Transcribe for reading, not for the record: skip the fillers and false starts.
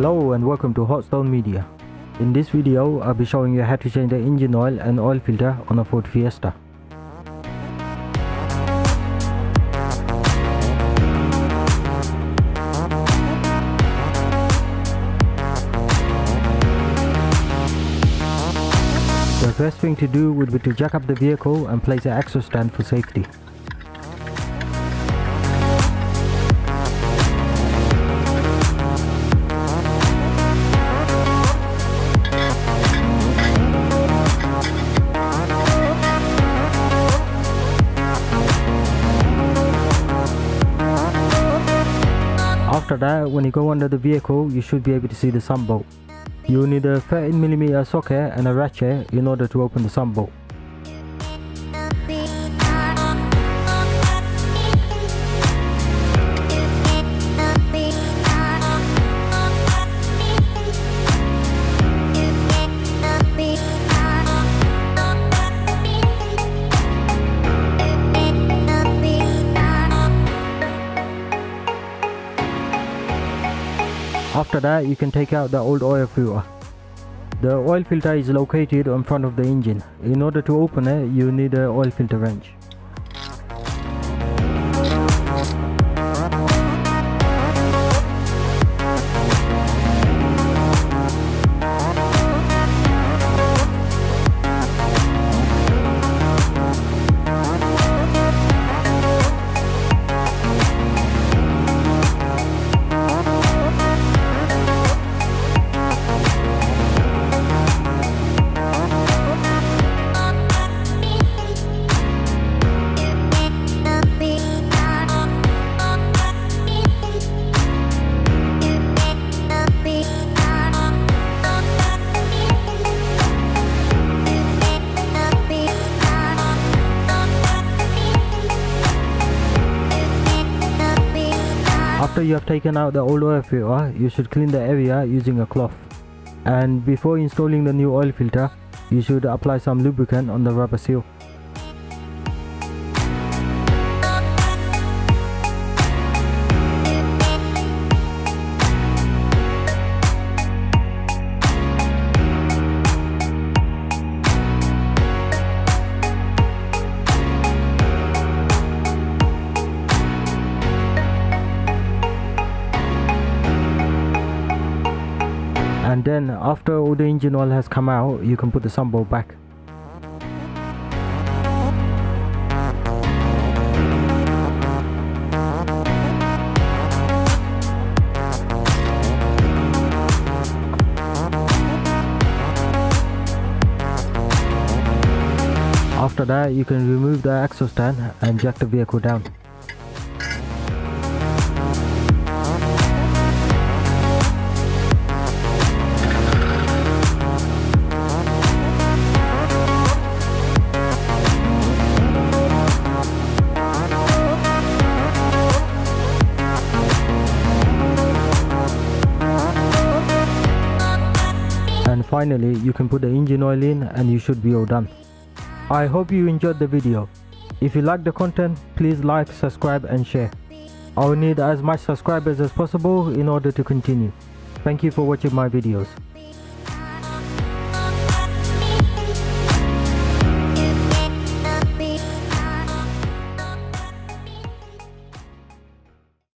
Hello and welcome to HotStone Media. In this video, I'll be showing you how to change the engine oil and oil filter on a Ford Fiesta. The first thing to do would be to jack up the vehicle and place an axle stand for safety. After that, when you go under the vehicle, you should be able to see the sun bolt. You'll need a 13mm socket and a ratchet in order to open the sun bolt. After that, you can take out the old oil filter. The oil filter is located in front of the engine. In order to open it, you need an oil filter wrench. After you have taken out the old oil filter, you should clean the area using a cloth. And before installing the new oil filter, you should apply some lubricant on the rubber seal. And then after all the engine oil has come out, you can put the sun bolt back. After that, you can remove the axle stand and jack the vehicle down. And finally, you can put the engine oil in and you should be all done. I hope you enjoyed the video. If you like the content, please like, subscribe and share. I will need as much subscribers as possible in order to continue. Thank you for watching my videos.